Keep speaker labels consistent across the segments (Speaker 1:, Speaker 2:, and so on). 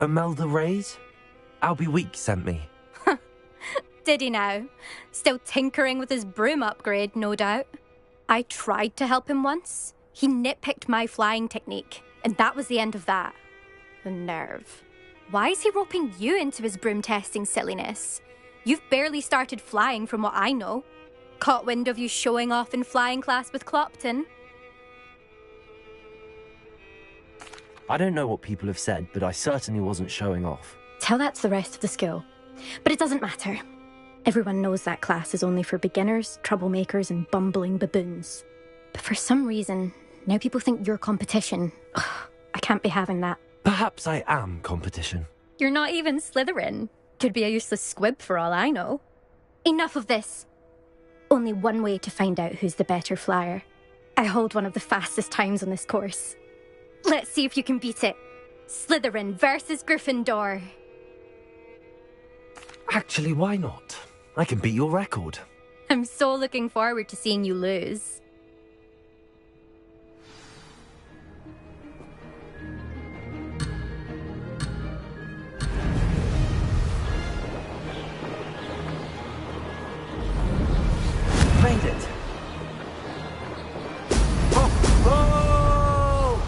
Speaker 1: Imelda Reyes? Albie Week sent me.
Speaker 2: Did he now? Still tinkering with his broom upgrade, no doubt. I tried to help him once. He nitpicked my flying technique, and that was the end of that. The nerve. Why is he roping you into his broom testing silliness? You've barely started flying from what I know. Caught wind of you showing off in flying class with Clopton.
Speaker 1: I don't know what people have said, but I certainly wasn't showing off.
Speaker 2: Tell that to the rest of the school. But it doesn't matter. Everyone knows that class is only for beginners, troublemakers, and bumbling baboons. But for some reason, now people think you're competition. Ugh, I can't be having that.
Speaker 1: Perhaps I am competition.
Speaker 2: You're not even Slytherin. Could be a useless squib for all I know. Enough of this. Only one way to find out who's the better flyer. I hold one of the fastest times on this course. Let's see if you can beat it. Slytherin versus Gryffindor.
Speaker 1: Actually, why not? I can beat your record.
Speaker 2: I'm so looking forward to seeing you lose.
Speaker 1: Made it. Oh! Oh!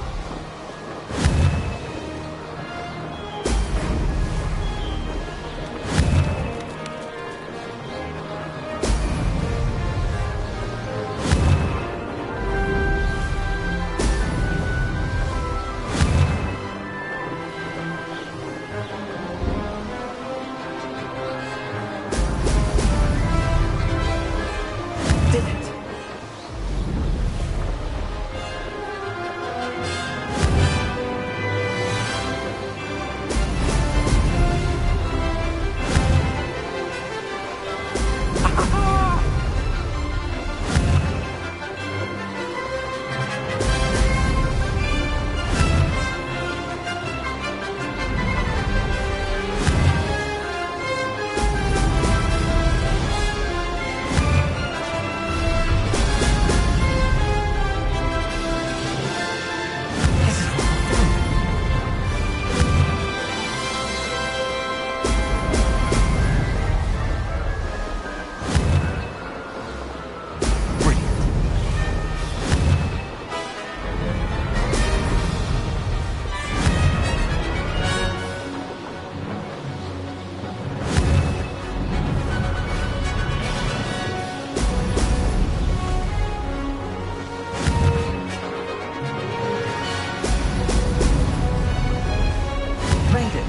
Speaker 1: Did it. Made it.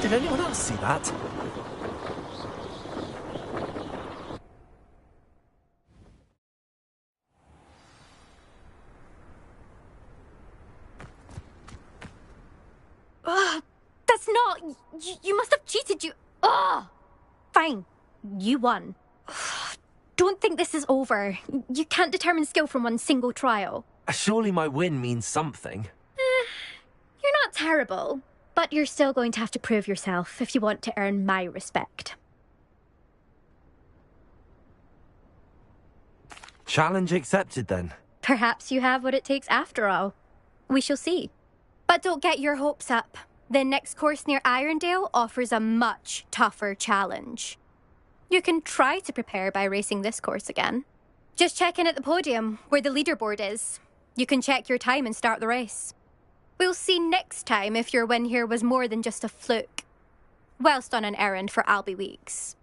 Speaker 1: Did anyone else see that?
Speaker 2: Ugh, that's not... You must have cheated, you... Ugh! Fine. You won. Ugh, don't think this is over. You can't determine skill from one single trial.
Speaker 1: Surely my win means something.
Speaker 2: You're not terrible, but you're still going to have to prove yourself if you want to earn my respect.
Speaker 1: Challenge accepted then.
Speaker 2: Perhaps you have what it takes after all. We shall see. But don't get your hopes up. The next course near Irondale offers a much tougher challenge. You can try to prepare by racing this course again. Just check in at the podium, where the leaderboard is. You can check your time and start the race. We'll see next time if your win here was more than just a fluke. Whilst on an errand for Albie Weeks.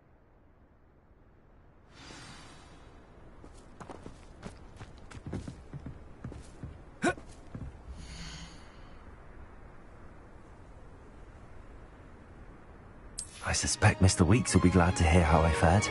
Speaker 1: I suspect Mr. Weeks will be glad to hear how I fared.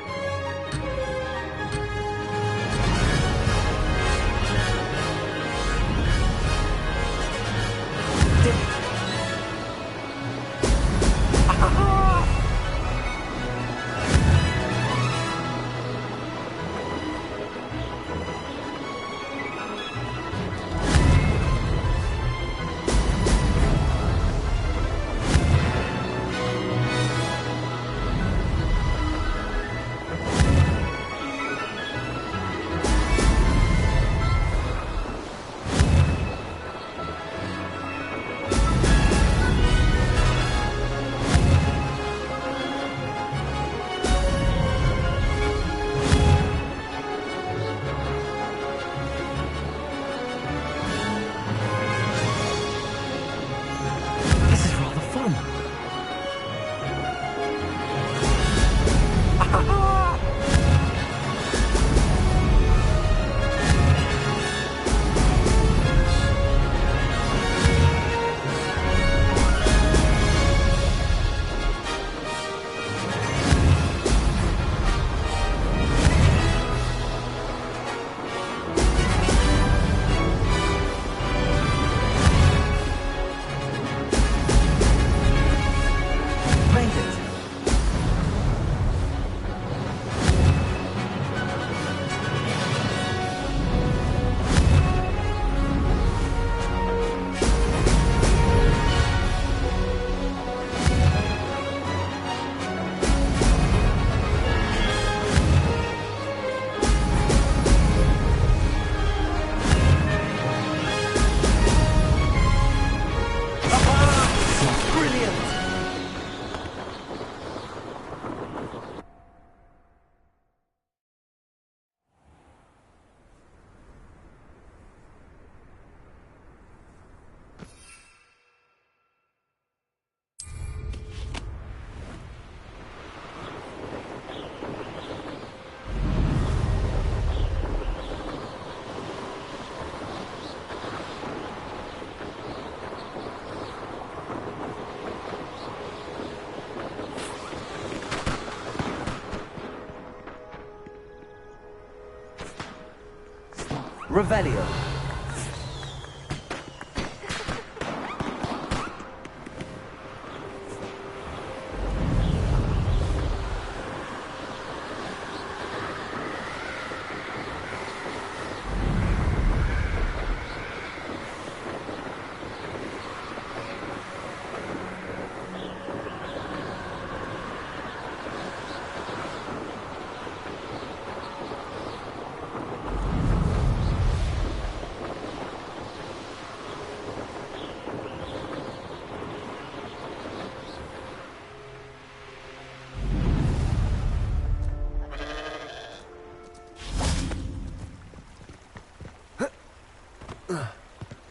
Speaker 1: Revelio.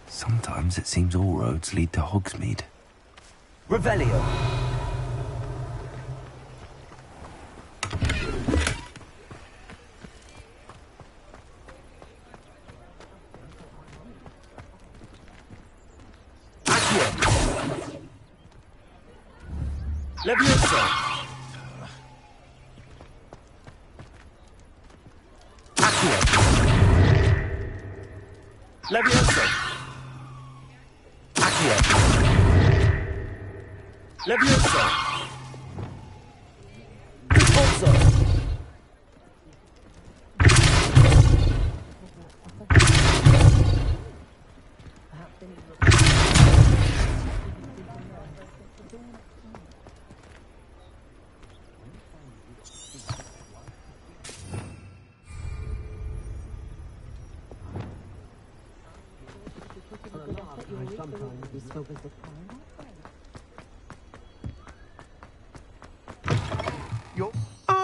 Speaker 3: Sometimes it seems all roads lead to Hogsmeade.
Speaker 1: Revelio. Accio. Levioso. Accio. Levioso. Levioso! Disposo!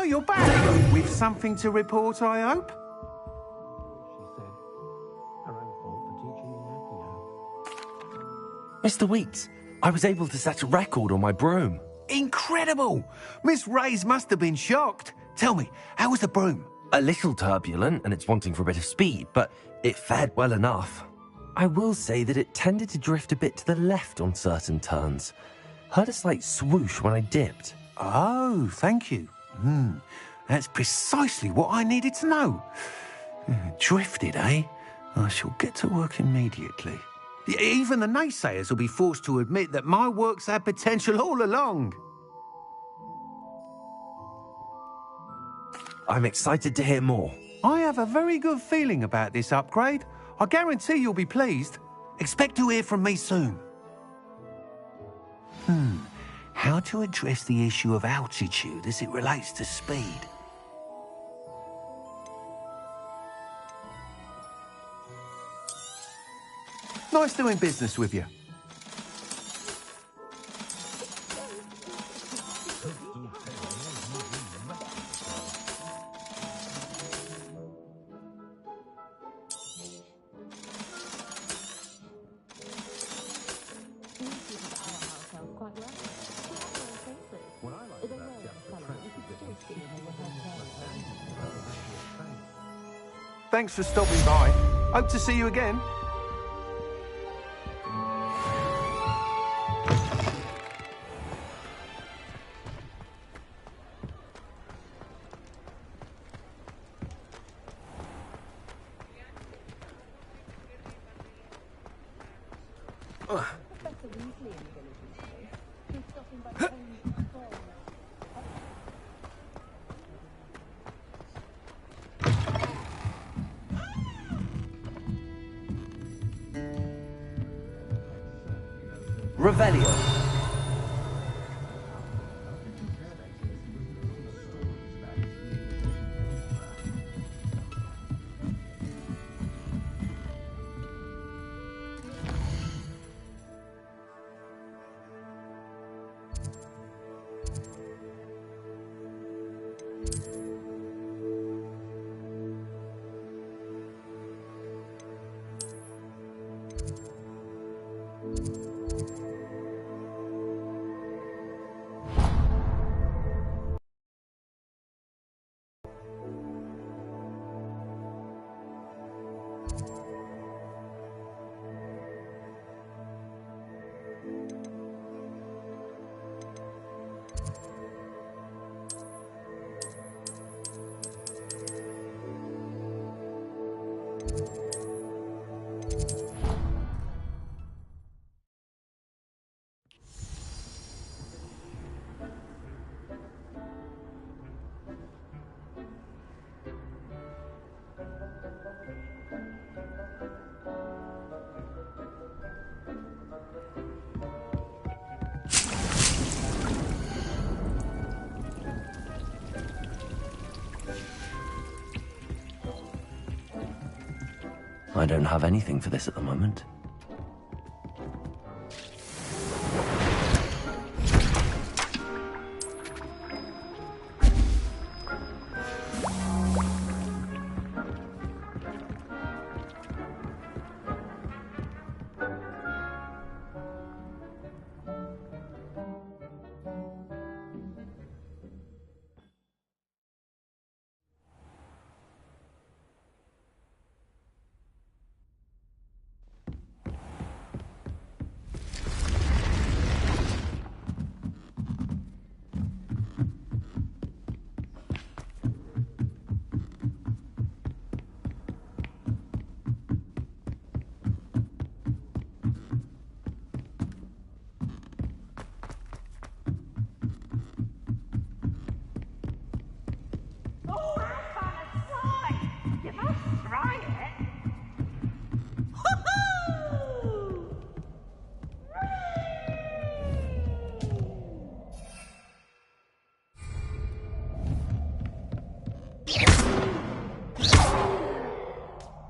Speaker 4: You're back! With something to report, I hope?
Speaker 1: Mr. Weeks, I was able to set a record on my broom.
Speaker 4: Incredible! Miss Reyes must have been shocked. Tell me, how was the broom?
Speaker 1: A little turbulent and it's wanting for a bit of speed, but it fared well enough. I will say that it tended to drift a bit to the left on certain turns. Heard a slight swoosh when I dipped.
Speaker 4: Oh, thank you. That's precisely what I needed to know. Drifted, eh? I shall get to work immediately. Even the naysayers will be forced to admit that my work's had potential all along.
Speaker 1: I'm excited to hear more.
Speaker 4: I have a very good feeling about this upgrade. I guarantee you'll be pleased. Expect to hear from me soon. How to address the issue of altitude as it relates to speed. Nice doing business with you. Thanks for stopping by. Hope to see you again.
Speaker 1: Revelio. I don't have anything for this at the moment.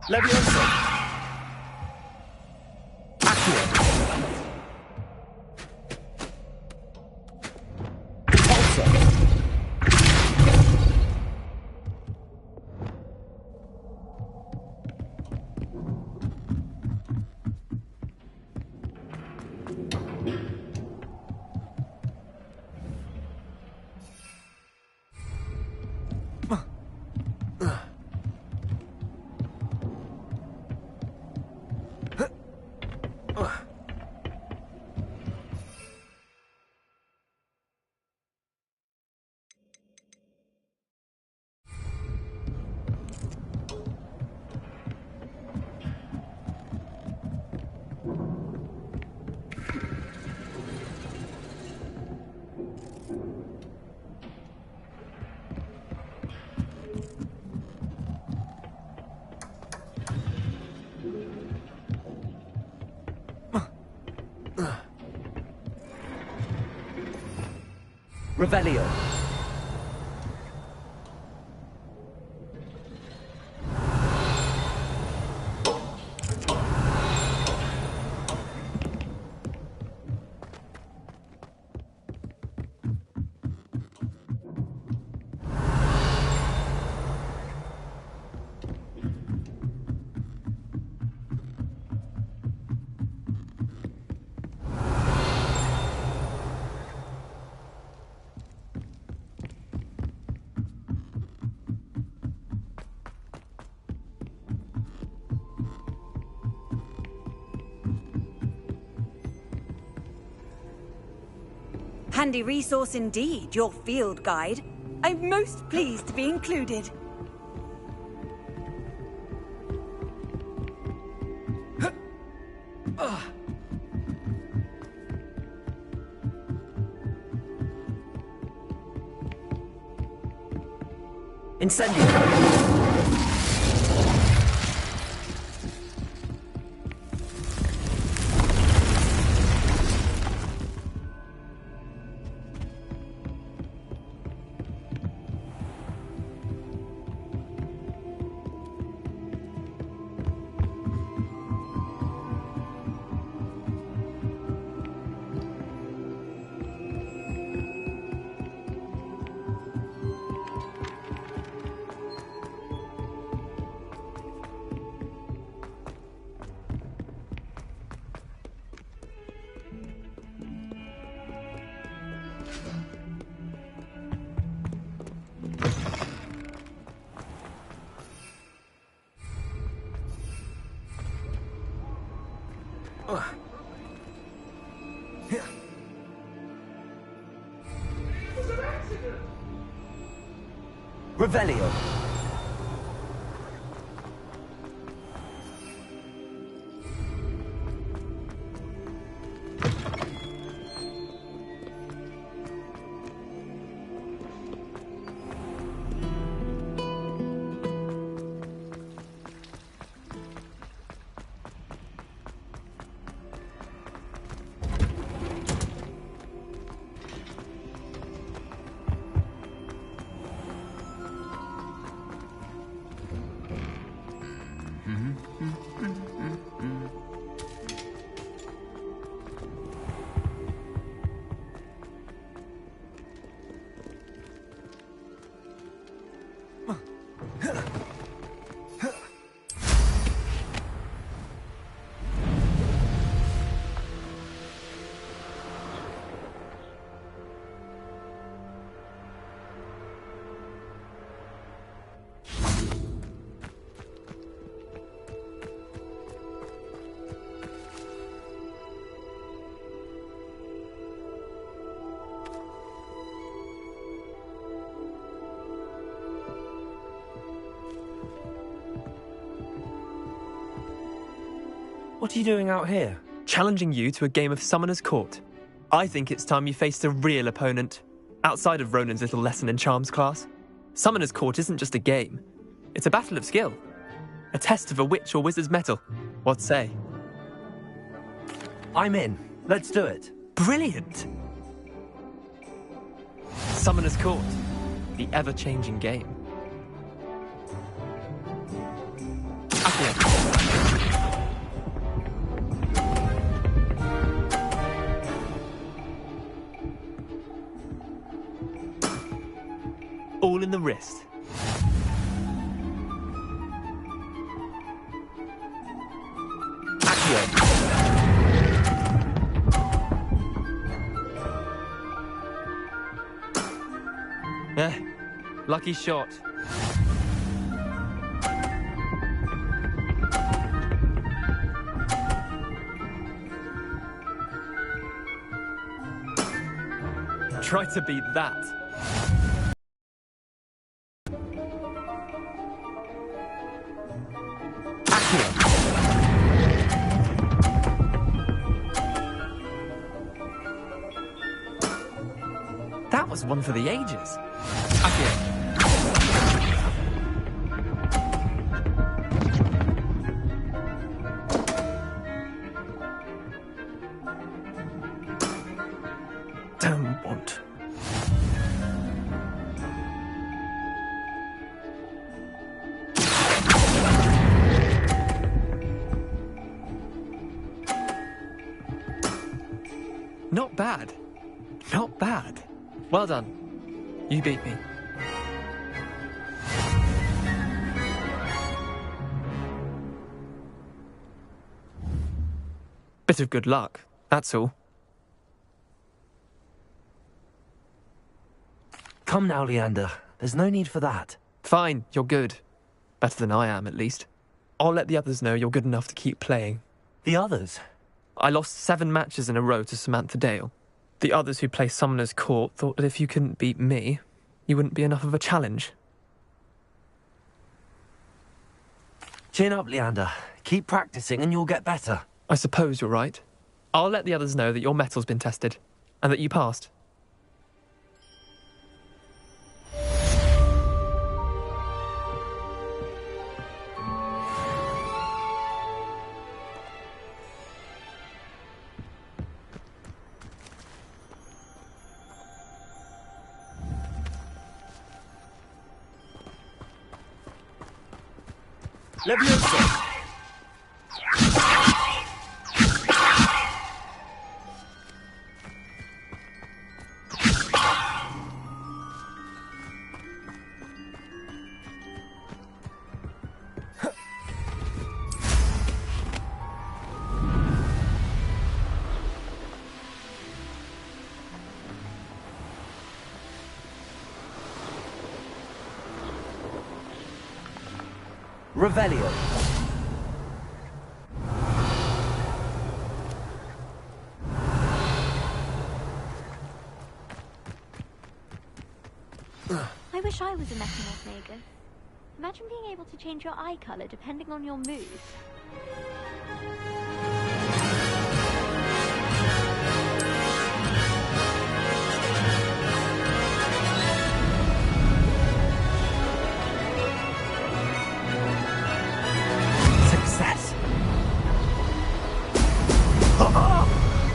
Speaker 5: Leviosa! Accio! Repulsor! Revelio.
Speaker 6: Handy resource indeed, your field guide. I'm most pleased to be included.
Speaker 5: Incendio! Revelio.
Speaker 1: What are you doing out here?
Speaker 7: Challenging you to a game of Summoner's Court. I think it's time you faced a real opponent, outside of Ronan's little lesson in charms class. Summoner's Court isn't just a game. It's a battle of skill. A test of a witch or wizard's mettle. What say?
Speaker 1: I'm in. Let's do it.
Speaker 7: Brilliant! Summoner's Court. The ever-changing game. Accio. All in the wrist. Accio. Lucky shot. Try to beat that. That was one for the ages. Accio. Don't want. Not bad. Not bad. Well done. You beat me. Bit of good luck, that's all.
Speaker 1: Come now, Leander. There's no need for that.
Speaker 7: Fine, you're good. Better than I am, at least. I'll let the others know you're good enough to keep playing.
Speaker 1: The others?
Speaker 7: I lost 7 matches in a row to Samantha Dale. The others who play Summoner's Court thought that if you couldn't beat me, you wouldn't be enough of a challenge.
Speaker 1: Chin up, Leander. Keep practicing and you'll get better.
Speaker 7: I suppose you're right. I'll let the others know that your metal's been tested, and that you passed.
Speaker 5: Leviosa! Revelio.
Speaker 8: I wish I was a metamorph maker. Imagine being able to change your eye color depending on your mood.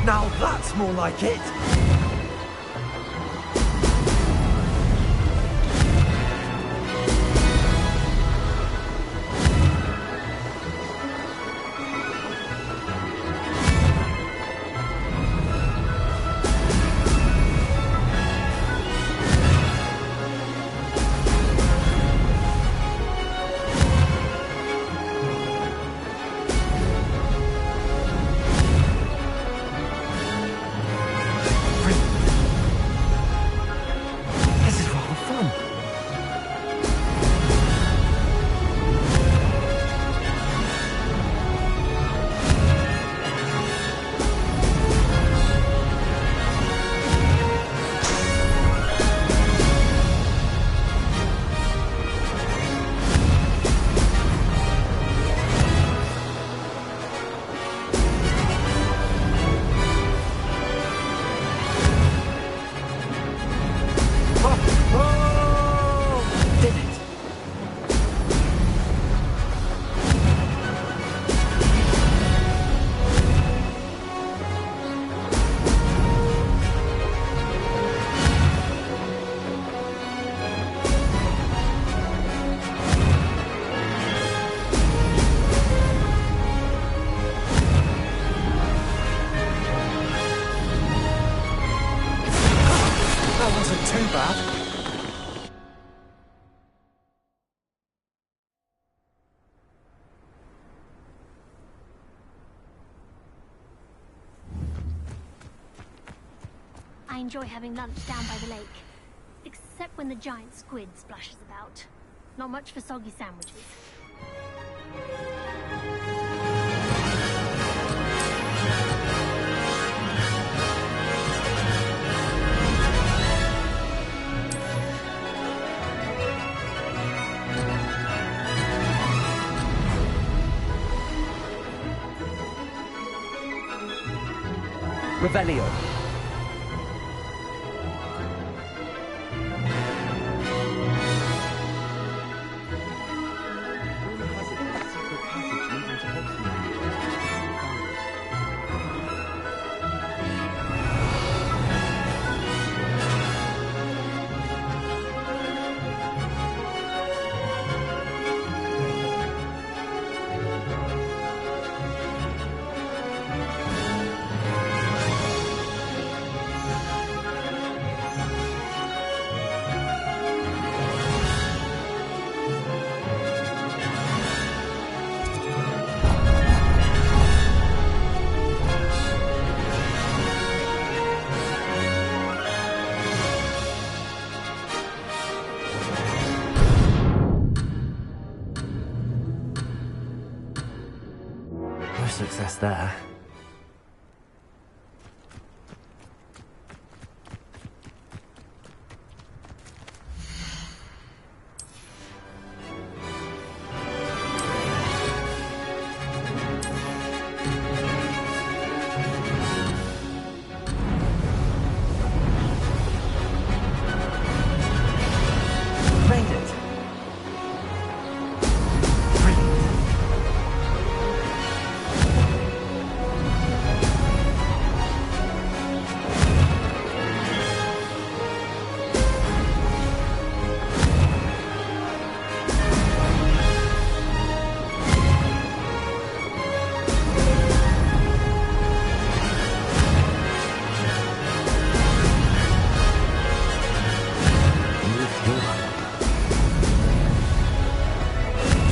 Speaker 1: Now that's more like it!
Speaker 9: enjoy having lunch down by the lake. Except when the giant squid splashes about. Not much for soggy sandwiches.
Speaker 5: Revelio.
Speaker 1: No success there. Made it. Brilliant.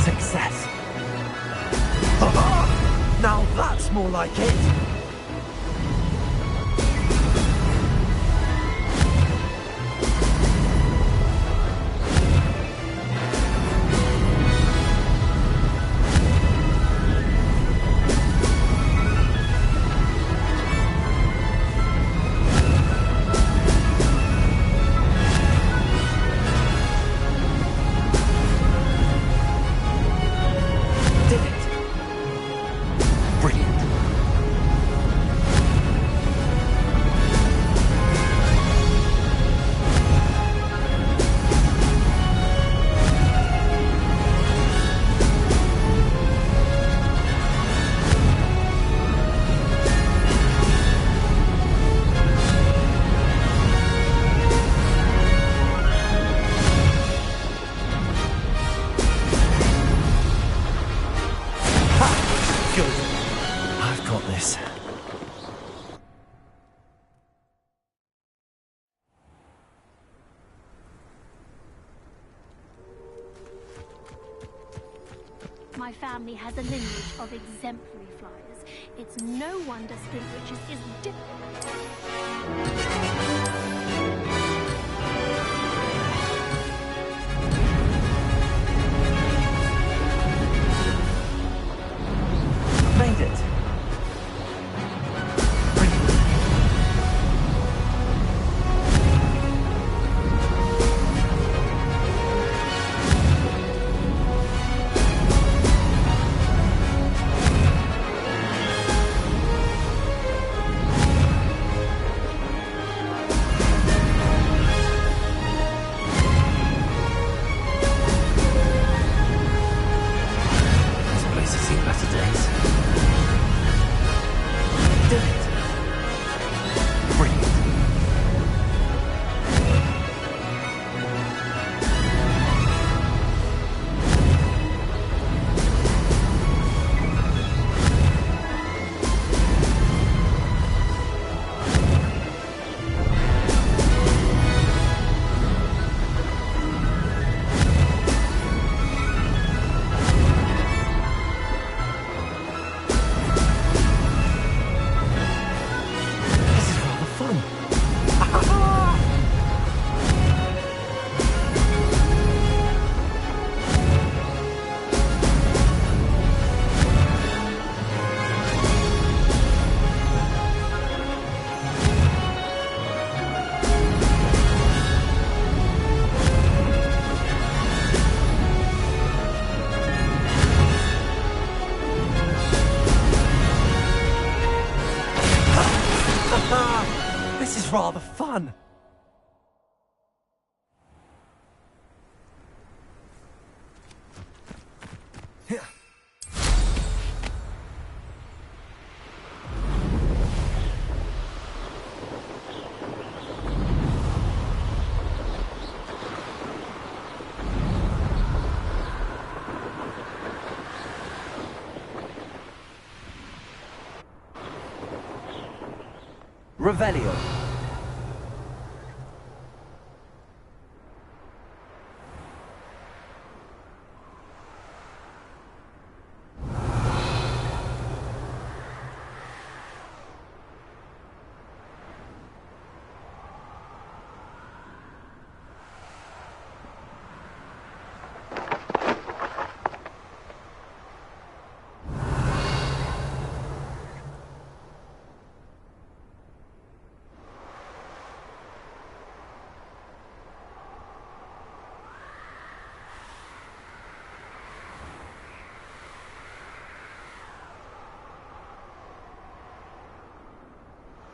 Speaker 1: Success. Now that's more like it. Did it. Brilliant. Ha! Good. I've got this.
Speaker 9: My family has a lineage of exemplary flyers. It's no wonder Spinbridges is
Speaker 1: Made it. Brilliant. This is rather fun.
Speaker 5: Revelio.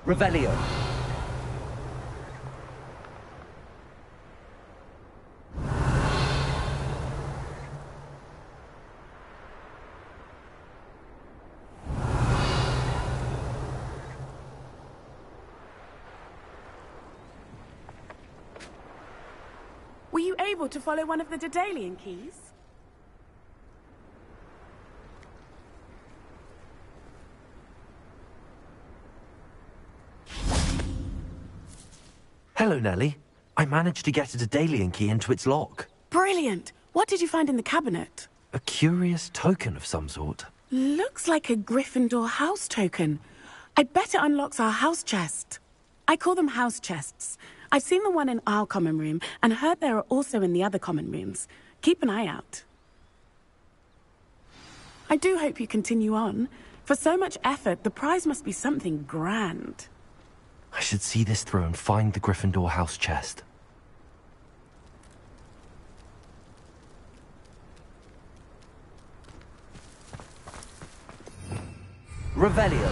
Speaker 5: Revelio.
Speaker 10: Were you able to follow one of the Daedalian keys?
Speaker 1: Hello, Nellie. I managed to get a Daedalian key into its lock.
Speaker 10: Brilliant! What did you find in the cabinet?
Speaker 1: A curious token of some sort.
Speaker 10: Looks like a Gryffindor house token. I bet it unlocks our house chest. I call them house chests. I've seen the one in our common room and heard there are also in the other common rooms. Keep an eye out. I do hope you continue on. For so much effort, the prize must be something grand.
Speaker 1: I should see this through and find the Gryffindor house chest.
Speaker 5: Revelio.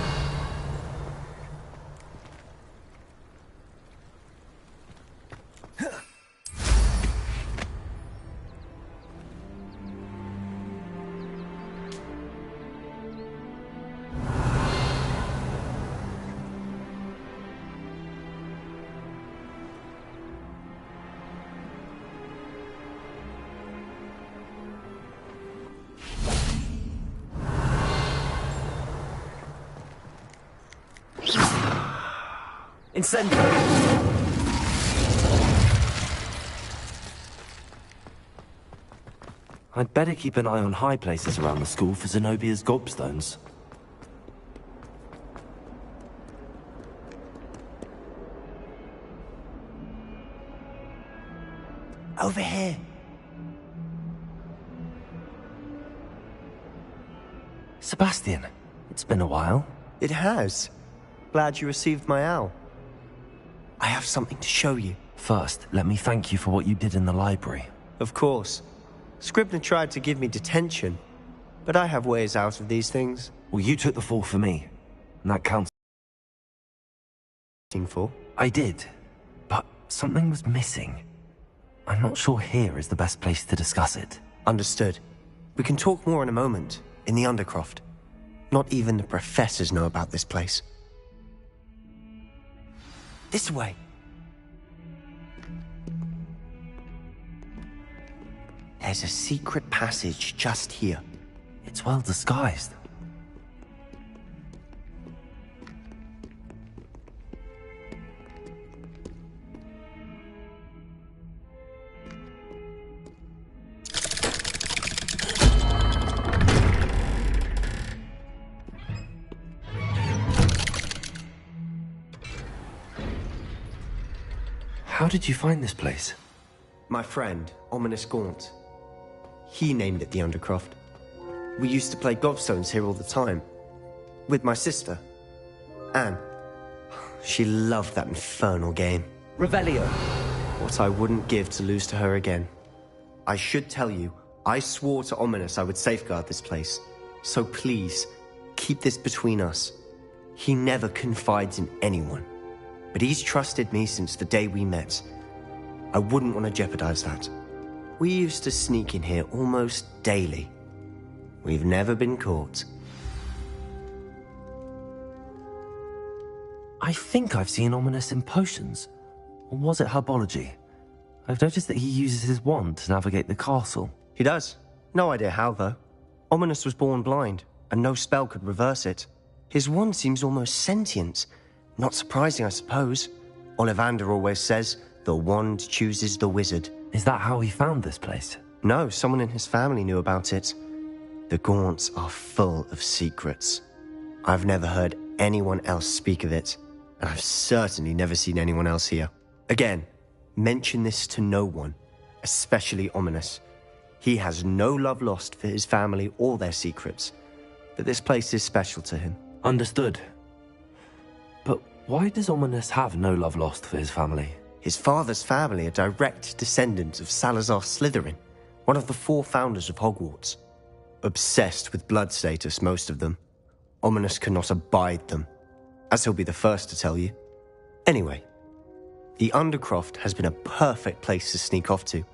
Speaker 5: Incendio.
Speaker 1: I'd better keep an eye on high places around the school for Zenobia's gobstones.
Speaker 5: Over here.
Speaker 1: Sebastian, it's been a while.
Speaker 11: It has. Glad you received my owl. I have something to show you.
Speaker 1: First, let me thank you for what you did in the library.
Speaker 11: Of course. Scribner tried to give me detention, but I have ways out of these things.
Speaker 1: Well, you took the fall for me, and that counts.
Speaker 11: For?
Speaker 1: I did, but something was missing. I'm not sure here is the best place to discuss it.
Speaker 11: Understood. We can talk more in a moment, in the Undercroft. Not even the professors know about this place. This way. There's a secret passage just here.
Speaker 1: It's well disguised. How did you find this place?
Speaker 11: My friend, Ominous Gaunt. He named it the Undercroft. We used to play gobstones here all the time. With my sister, Anne. She loved that infernal game.
Speaker 5: Revelio.
Speaker 11: What I wouldn't give to lose to her again. I should tell you, I swore to Ominous I would safeguard this place. So please, keep this between us. He never confides in anyone. but he's trusted me since the day we met. I wouldn't want to jeopardize that. We used to sneak in here almost daily. We've never been caught.
Speaker 1: I think I've seen Ominous in potions. Or was it herbology? I've noticed that he uses his wand to navigate the castle.
Speaker 11: He does. No idea how, though. Ominous was born blind, and no spell could reverse it. His wand seems almost sentient. Not surprising, I suppose. Ollivander always says, the wand chooses the wizard.
Speaker 1: Is that how he found this place?
Speaker 11: No, someone in his family knew about it. The Gaunts are full of secrets. I've never heard anyone else speak of it, and I've certainly never seen anyone else here. Again, mention this to no one, especially Ominous. He has no love lost for his family or their secrets, but this place is special to him.
Speaker 1: Understood. But why does Ominous have no love lost for his family?
Speaker 11: His father's family are direct descendants of Salazar Slytherin, one of the 4 founders of Hogwarts. Obsessed with blood status, most of them. Ominous cannot abide them, as he'll be the first to tell you. Anyway, the Undercroft has been a perfect place to sneak off to,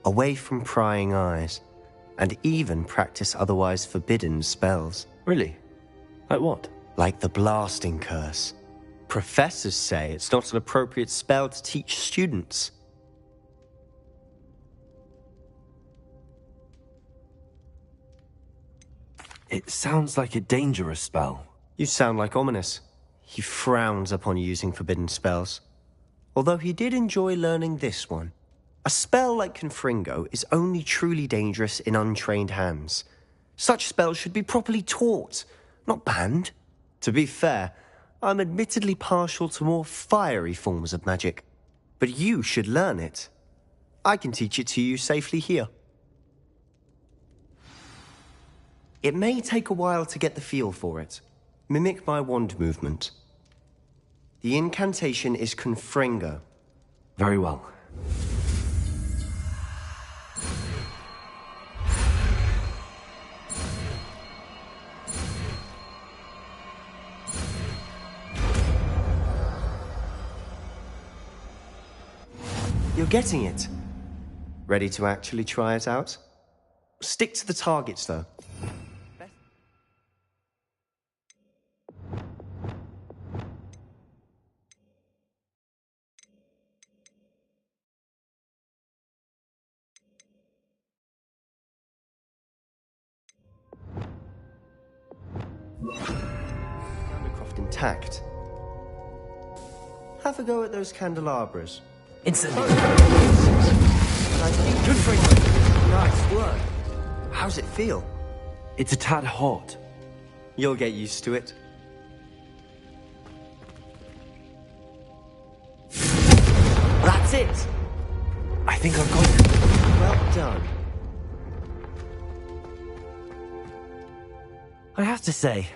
Speaker 11: away from prying eyes, and even practice otherwise forbidden spells.
Speaker 1: Really? Like what?
Speaker 11: Like the blasting curse. Professors say it's not an appropriate spell to teach students.
Speaker 1: It sounds like a dangerous spell.
Speaker 11: You sound like Ominous. He frowns upon using forbidden spells. Although he did enjoy learning this one. A spell like Confringo is only truly dangerous in untrained hands. Such spells should be properly taught, not banned. To be fair, I'm admittedly partial to more fiery forms of magic. But you should learn it. I can teach it to you safely here. It may take a while to get the feel for it. Mimic my wand movement. The incantation is Confringo.
Speaker 1: Very well.
Speaker 11: You're getting it. Ready to actually try it out? Stick to the targets, though. Undercroft intact. Have a go at those candelabras.
Speaker 5: Instantly.
Speaker 11: Good for you. Nice work. How's it feel?
Speaker 1: It's a tad hot.
Speaker 11: You'll get used to it. That's it.
Speaker 1: I think I've got it.
Speaker 11: Well done.
Speaker 1: I have to say,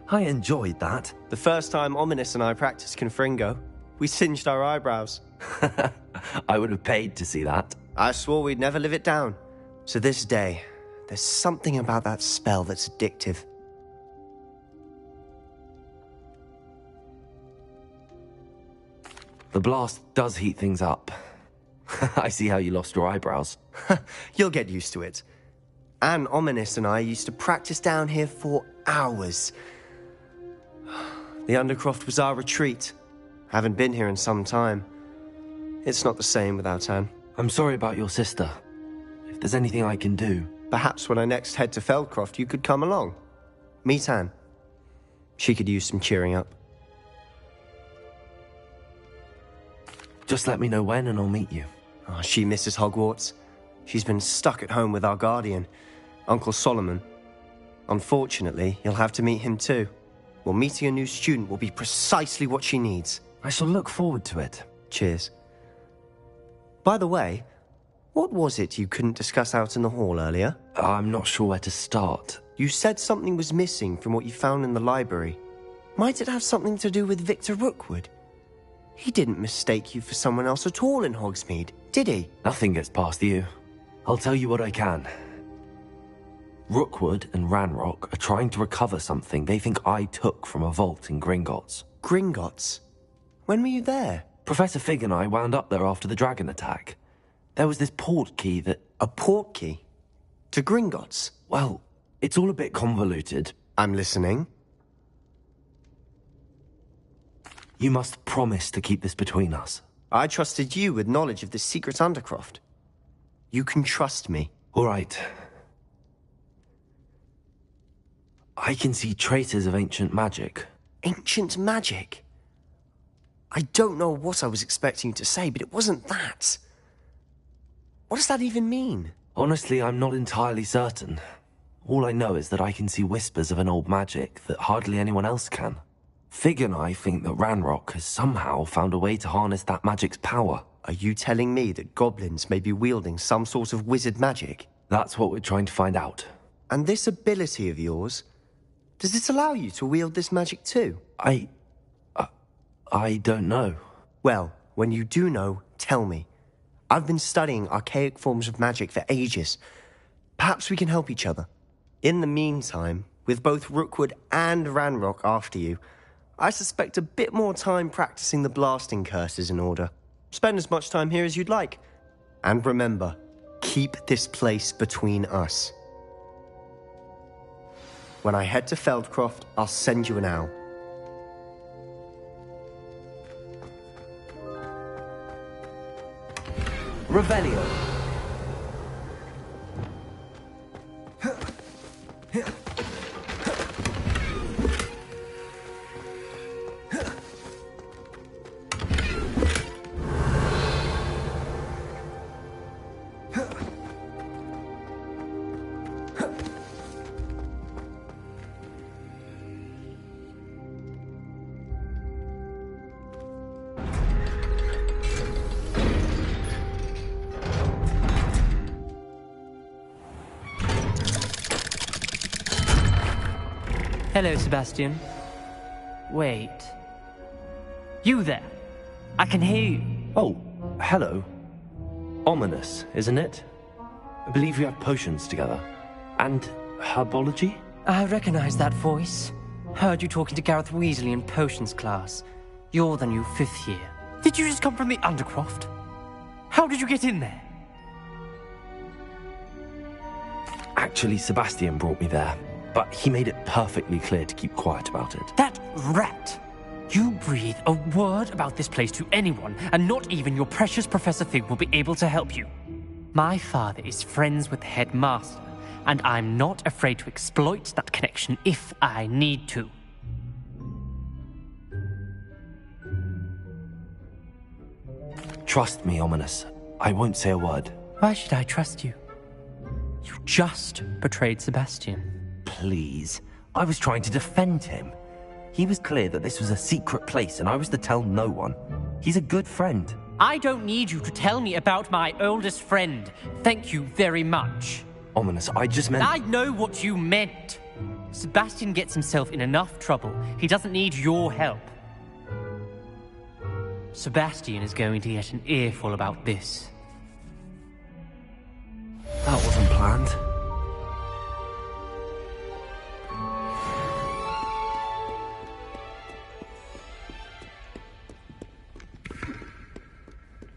Speaker 1: I enjoyed that.
Speaker 11: The first time Ominous and I practiced Confringo, we singed our eyebrows.
Speaker 1: I would have paid to see that.
Speaker 11: I swore we'd never live it down. To this day, there's something about that spell that's addictive.
Speaker 1: The blast does heat things up. I see how you lost your eyebrows.
Speaker 11: You'll get used to it. Anne, Ominous and I used to practice down here for hours. The Undercroft was our retreat. Haven't been here in some time. It's not the same without Anne.
Speaker 1: I'm sorry about your sister. If there's anything I can do...
Speaker 11: Perhaps when I next head to Feldcroft, you could come along. Meet Anne. She could use some cheering up.
Speaker 1: Just let me know when and I'll meet you.
Speaker 11: Oh, she misses Hogwarts. She's been stuck at home with our guardian, Uncle Solomon. Unfortunately, you'll have to meet him too. Well, meeting a new student will be precisely what she needs.
Speaker 1: I shall look forward to it.
Speaker 11: Cheers. By the way, what was it you couldn't discuss out in the hall earlier?
Speaker 1: I'm not sure where to start.
Speaker 11: You said something was missing from what you found in the library. Might it have something to do with Victor Rookwood? He didn't mistake you for someone else at all in Hogsmeade, did he?
Speaker 1: Nothing gets past you. I'll tell you what I can. Rookwood and Ranrock are trying to recover something they think I took from a vault in Gringotts.
Speaker 11: Gringotts? When were you there?
Speaker 1: Professor Fig and I wound up there after the dragon attack. There was this port key that...
Speaker 11: A port key? To Gringotts?
Speaker 1: Well, it's all a bit convoluted.
Speaker 11: I'm listening.
Speaker 1: You must promise to keep this between us.
Speaker 11: I trusted you with knowledge of this secret Undercroft. You can trust me.
Speaker 1: All right. I can see traces of ancient magic.
Speaker 11: Ancient magic? I don't know what I was expecting you to say, but it wasn't that. What does that even mean?
Speaker 1: Honestly, I'm not entirely certain. All I know is that I can see whispers of an old magic that hardly anyone else can. Fig and I think that Ranrock has somehow found a way to harness that magic's power.
Speaker 11: Are you telling me that goblins may be wielding some sort of wizard magic?
Speaker 1: That's what we're trying to find out.
Speaker 11: And this ability of yours, does it allow you to wield this magic too?
Speaker 1: I don't know.
Speaker 11: Well, when you do know, tell me. I've been studying archaic forms of magic for ages. Perhaps we can help each other. In the meantime, with both Rookwood and Ranrock after you, I suspect a bit more time practicing the blasting curse is in order. Spend as much time here as you'd like. And remember, keep this place between us. When I head to Feldcroft, I'll send you an owl.
Speaker 5: Revelio.
Speaker 12: Hello, Sebastian. Wait. You there? I can hear you.
Speaker 1: Oh, hello. Ominous, isn't it? I believe we have potions together. And herbology?
Speaker 12: I recognize that voice. Heard you talking to Gareth Weasley in potions class. You're the new 5th year. Did you just come from the Undercroft? How did you get in there?
Speaker 1: Actually, Sebastian brought me there. But he made it perfectly clear to keep quiet about it.
Speaker 12: That rat! You breathe a word about this place to anyone, and not even your precious Professor Fig will be able to help you. My father is friends with the headmaster, and I'm not afraid to exploit that connection if I need to.
Speaker 1: Trust me, Ominous. I won't say a word.
Speaker 12: Why should I trust you? You just betrayed Sebastian.
Speaker 1: Please. I was trying to defend him. He was clear that this was a secret place and I was to tell no one. He's a good friend.
Speaker 12: I don't need you to tell me about my oldest friend. Thank you very much.
Speaker 1: Ominous, I just meant...
Speaker 12: I know what you meant. Sebastian gets himself in enough trouble. He doesn't need your help. Sebastian is going to get an earful about this.
Speaker 1: That wasn't planned.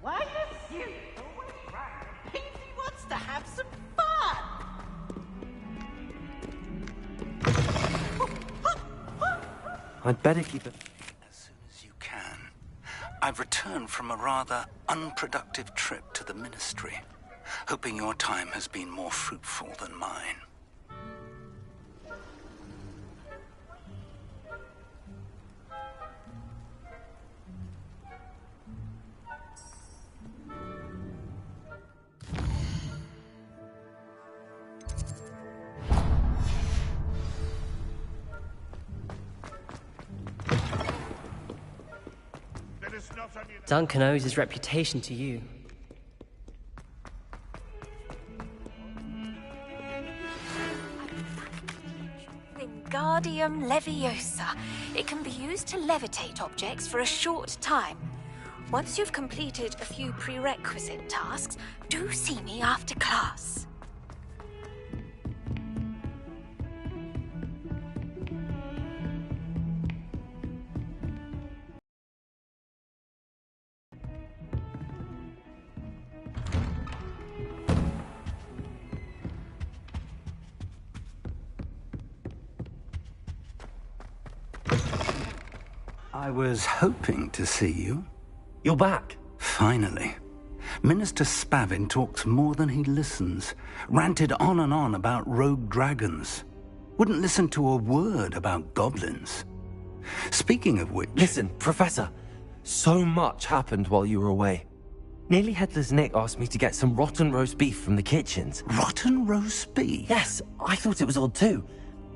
Speaker 13: Why you serious? Always right. Peasy wants to have some fun.
Speaker 1: I'd better keep it...
Speaker 14: As soon as you can. I've returned from a rather unproductive trip to the Ministry, hoping your time has been more fruitful than mine.
Speaker 12: Duncan owes his reputation to you.
Speaker 15: Wingardium Leviosa. It can be used to levitate objects for a short time. Once you've completed a few prerequisite tasks, do see me after class.
Speaker 14: I was hoping to see you.
Speaker 1: You're back.
Speaker 14: Finally. Minister Spavin talks more than he listens. Ranted on and on about rogue dragons. Wouldn't listen to a word about goblins. Speaking of which...
Speaker 1: Listen, Professor. So much happened while you were away. Nearly Headless Nick asked me to get some rotten roast beef from the kitchens.
Speaker 14: Rotten roast beef?
Speaker 1: Yes, I thought it was odd too.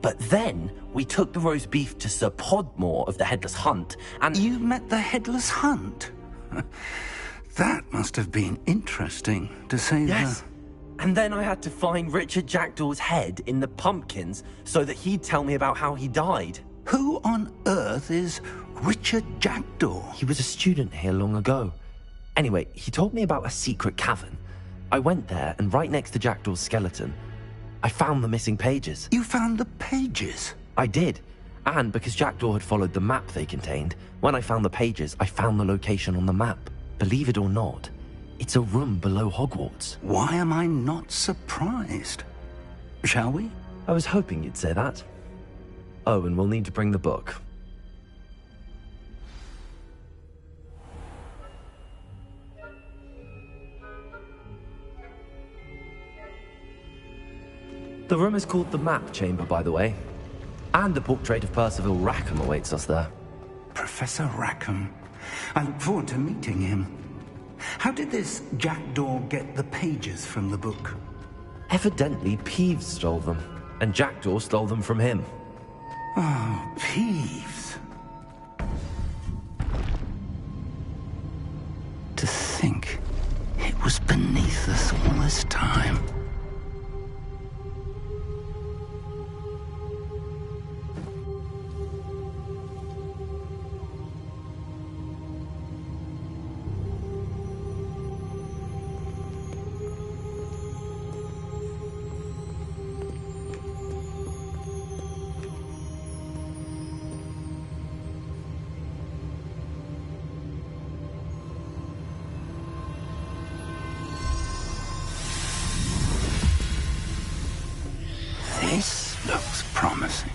Speaker 1: But then we took the roast beef to Sir Podmore of the Headless Hunt, and...
Speaker 14: You met the Headless Hunt? That must have been interesting, to say
Speaker 1: Yes. And then I had to find Richard Jackdaw's head in the pumpkins so that he'd tell me about how he died.
Speaker 14: Who on earth is Richard Jackdaw?
Speaker 1: He was a student here long ago. Anyway, he told me about a secret cavern. I went there, and right next to Jackdaw's skeleton, I found the missing pages.
Speaker 14: You found the pages?
Speaker 1: I did. And because Jackdaw had followed the map they contained, when I found the pages, I found the location on the map. Believe it or not, it's a room below Hogwarts.
Speaker 14: Why am I not surprised? Shall we?
Speaker 1: I was hoping you'd say that. Oh, and we'll need to bring the book. The room is called the Map Chamber, by the way. And the portrait of Percival Rackham awaits us there.
Speaker 14: Professor Rackham. I look forward to meeting him. How did this Jackdaw get the pages from the book?
Speaker 1: Evidently, Peeves stole them, and Jackdaw stole them from him.
Speaker 14: Oh, Peeves. To think it was beneath us all this time. This looks promising.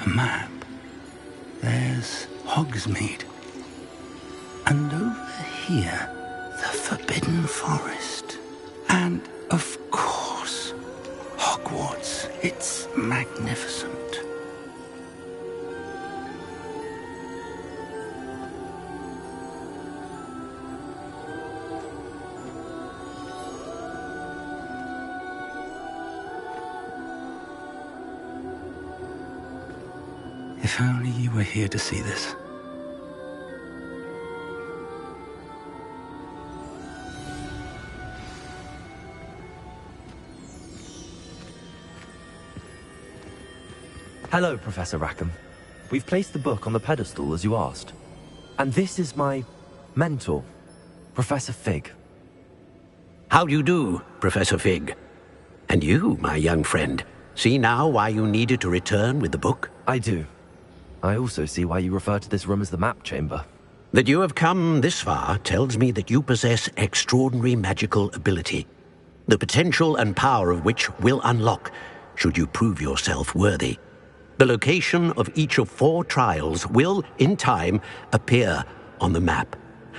Speaker 14: A map. There's Hogsmeade. And over here, the Forbidden Forest. And, of course, Hogwarts. It's magnificent. If only you were here to see this.
Speaker 1: Hello, Professor Rackham. We've placed the book on the pedestal, as you asked. And this is my mentor, Professor Fig.
Speaker 16: How do you do, Professor Fig? And you, my young friend, see now why you needed to return with the book?
Speaker 1: I do. I also see why you refer to this room as the Map Chamber.
Speaker 16: That you have come this far tells me that you possess extraordinary magical ability, the potential and power of which will unlock should you prove yourself worthy. The location of each of 4 trials will, in time, appear on the map.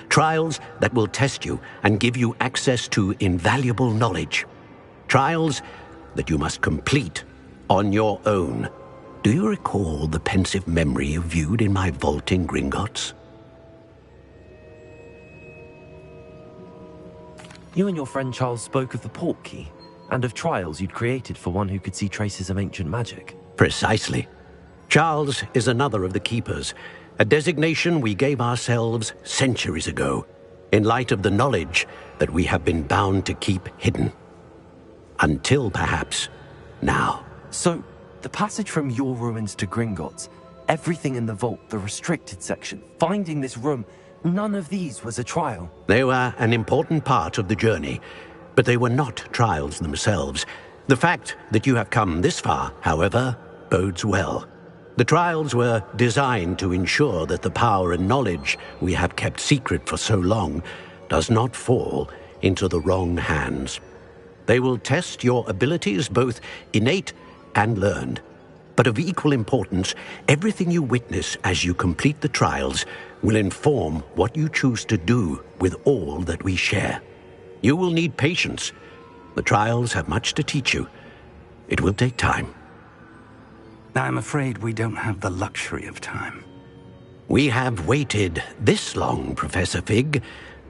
Speaker 16: Trials that will test you and give you access to invaluable knowledge. Trials that you must complete on your own. Do you recall the pensive memory you viewed in my vault in Gringotts?
Speaker 1: You and your friend Charles spoke of the Portkey, and of trials you'd created for one who could see traces of ancient magic.
Speaker 16: Precisely. Charles is another of the Keepers, a designation we gave ourselves centuries ago, in light of the knowledge that we have been bound to keep hidden. Until, perhaps, now.
Speaker 1: So, the passage from your ruins to Gringotts, Everything in the vault, the restricted section, finding this room, none of these was a trial.
Speaker 16: They were an important part of the journey, but they were not trials themselves. The fact that you have come this far, however, bodes well. The trials were designed to ensure that the power and knowledge we have kept secret for so long does not fall into the wrong hands. They will test your abilities, both innate and learned. But of equal importance, everything you witness as you complete the trials will inform what you choose to do with all that we share. You will need patience. The trials have much to teach you. It will take time.
Speaker 14: I'm afraid we don't have the luxury of time.
Speaker 16: We have waited this long, Professor Fig.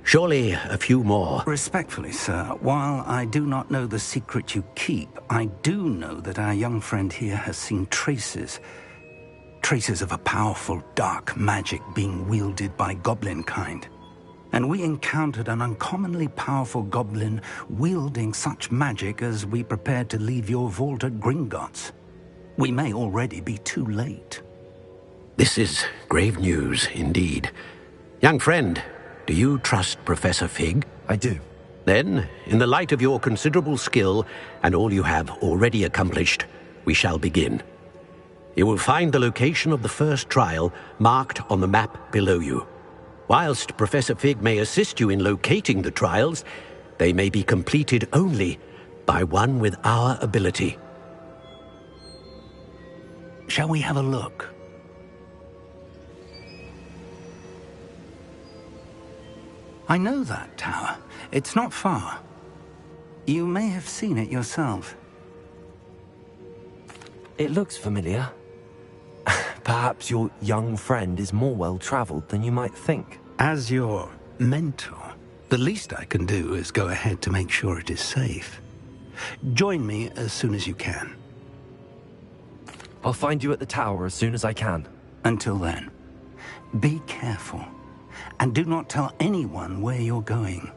Speaker 16: Surely a few more.
Speaker 14: Respectfully, sir, while I do not know the secret you keep, I do know that our young friend here has seen traces of a powerful dark magic being wielded by goblin kind. And we encountered an uncommonly powerful goblin wielding such magic as we prepared to leave your vault at Gringotts. We may already be too late.
Speaker 16: This is grave news indeed. Young friend, do you trust Professor Fig?
Speaker 1: I do.
Speaker 16: Then, in the light of your considerable skill and all you have already accomplished, we shall begin. You will find the location of the first trial marked on the map below you. Whilst Professor Fig may assist you in locating the trials, they may be completed only by one with our ability.
Speaker 14: Shall we have a look? I know that tower. It's not far. You may have seen it yourself.
Speaker 1: It looks familiar. Perhaps your young friend is more well-traveled than you might think.
Speaker 14: As your mentor, the least I can do is go ahead to make sure it is safe. Join me as soon as you can.
Speaker 1: I'll find you at the tower as soon as I can.
Speaker 14: Until then, be careful. And do not tell anyone where you're going.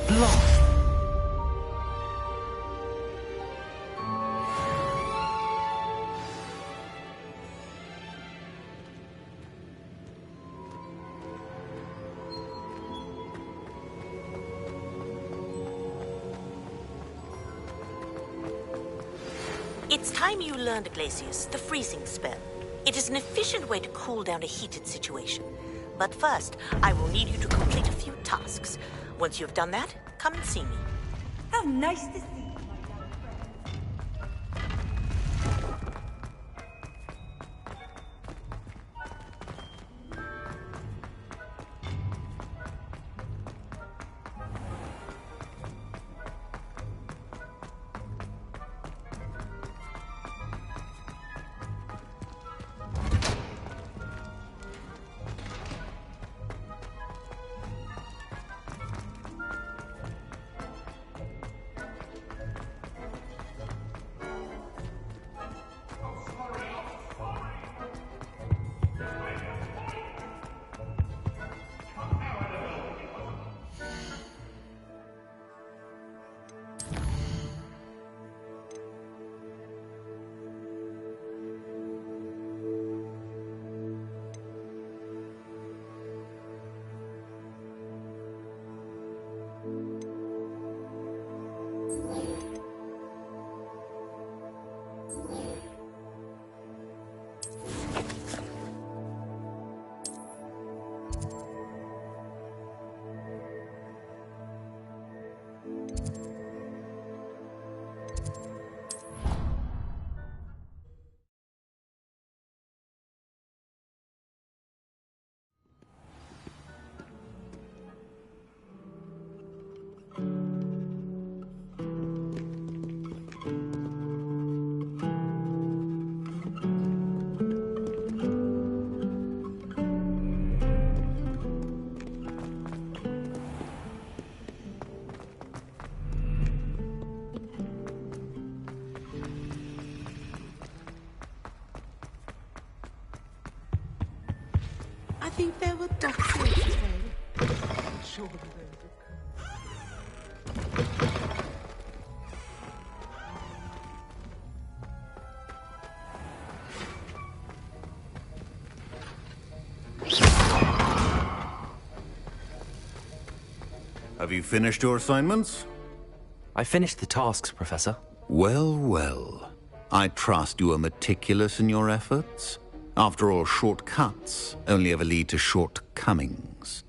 Speaker 1: Blood!
Speaker 17: It's time you learned, Glacius, the freezing spell. It is an efficient way to cool down a heated situation. But first, I will need you to complete a few tasks. Once you've done that, come and see me.
Speaker 6: How nice to see you.
Speaker 10: I think there were ducks here today. I'm sure they would come.
Speaker 4: Have you finished your assignments?
Speaker 1: I finished the tasks, Professor.
Speaker 4: Well, well. I trust you are meticulous in your efforts. After all, shortcuts only ever lead to shortcomings.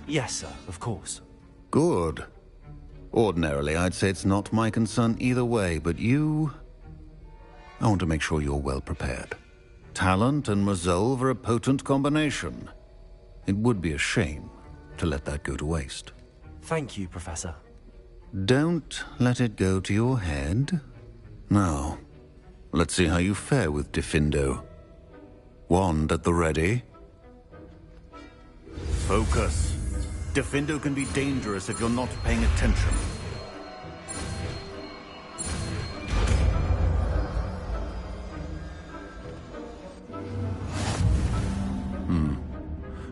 Speaker 1: Yes, sir, of course.
Speaker 4: Good. Ordinarily, I'd say it's not my concern either way, but you... I want to make sure you're well prepared. Talent and resolve are a potent combination. It would be a shame to let that go to waste.
Speaker 1: Thank you, Professor.
Speaker 4: Don't let it go to your head. Now, let's see how you fare with Diffindo. Wand at the ready. Focus. Diffindo can be dangerous if you're not paying attention.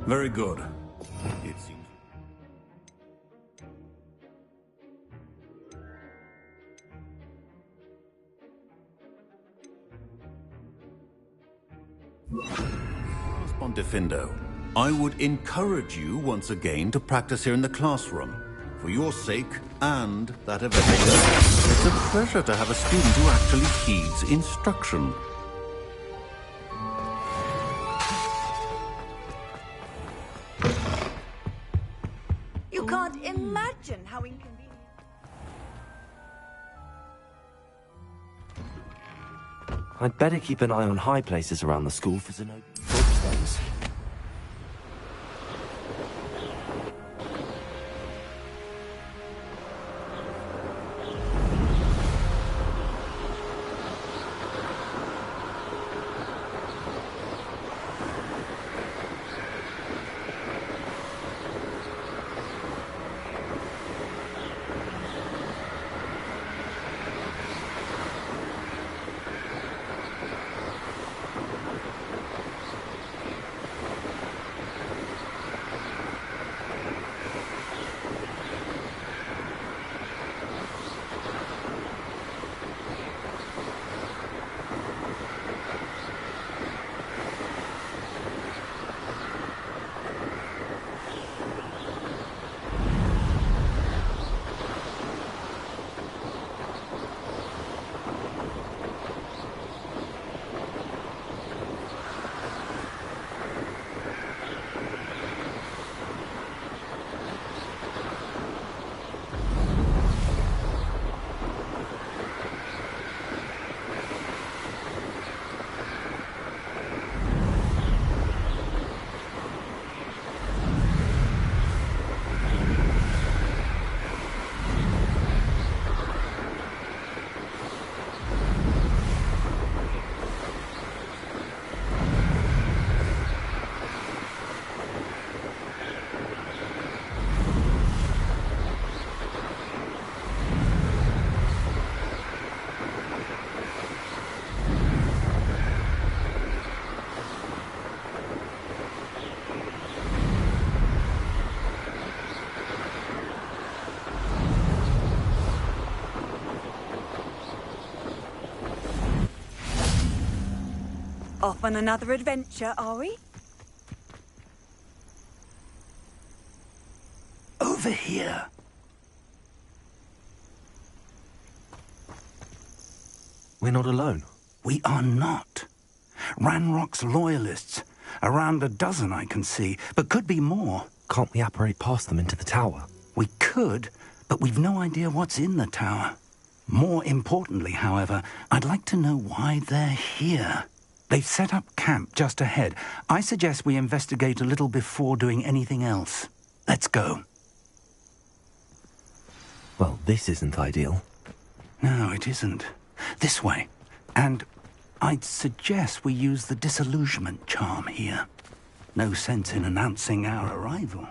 Speaker 4: Very good. It seems... On Diffindo, I would encourage you once again to practice here in the classroom, for your sake and that of everyone. It's a pleasure to have a student who actually heeds instruction.
Speaker 6: You can't imagine how inconvenient.
Speaker 1: I'd better keep an eye on high places around the school for Zenobia gobstones.
Speaker 6: Off on another adventure, are we?
Speaker 14: Over here.
Speaker 1: We're not alone.
Speaker 14: We are not. Ranrock's loyalists. Around a dozen I can see, but could be more.
Speaker 1: Can't we apparate past them into the tower?
Speaker 14: We could, but we've no idea what's in the tower. More importantly, however, I'd like to know why they're here. They've set up camp just ahead. I suggest we investigate a little before doing anything else. Let's go.
Speaker 1: Well, this isn't ideal.
Speaker 14: No, it isn't. This way. And I'd suggest we use the disillusionment charm here. No sense in announcing our arrival.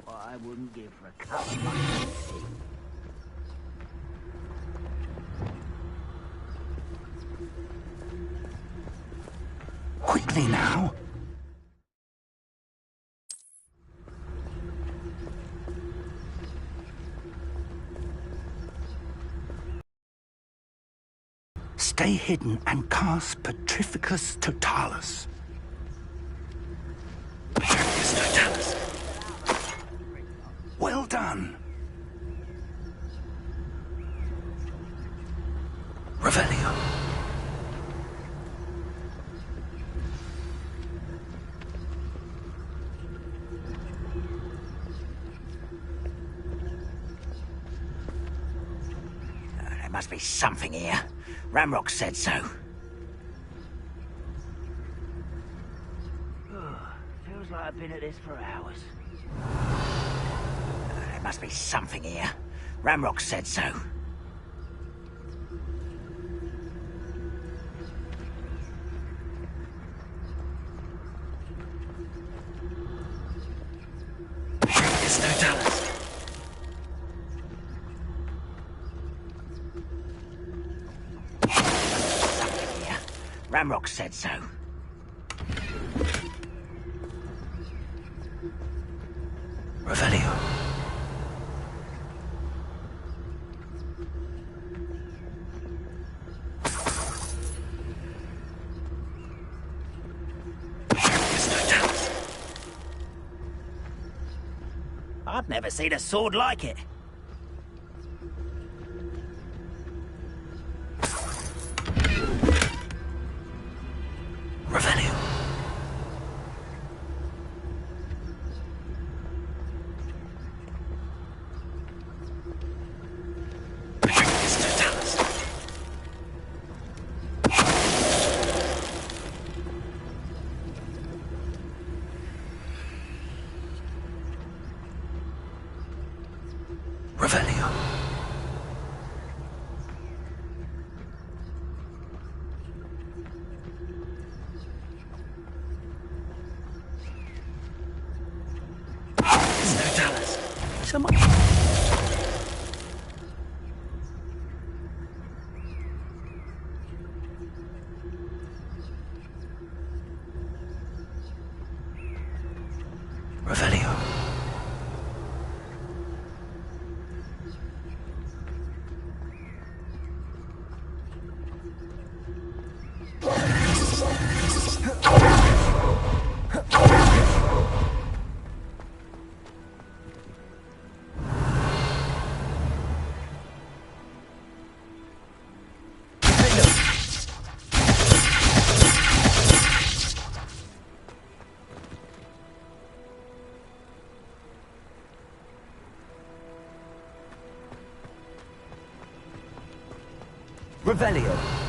Speaker 5: Well, I wouldn't give for a cup of my tea.
Speaker 14: Quickly now. hidden and cast Petrificus Totalis. Petrificus Totalis. Well done. Revelio.
Speaker 5: There must be something here. Ramrock said so. Feels like I've been at this for hours. There must be something here. Ramrock said so.
Speaker 14: Petrificus Totalis.
Speaker 5: Ramrock said so.
Speaker 14: Revelio.
Speaker 5: I've never seen a sword like it.
Speaker 14: Revelio. Petrificus Totalis. Revelio. Totalis.
Speaker 5: Someone...
Speaker 14: Revelio.
Speaker 1: Revelio.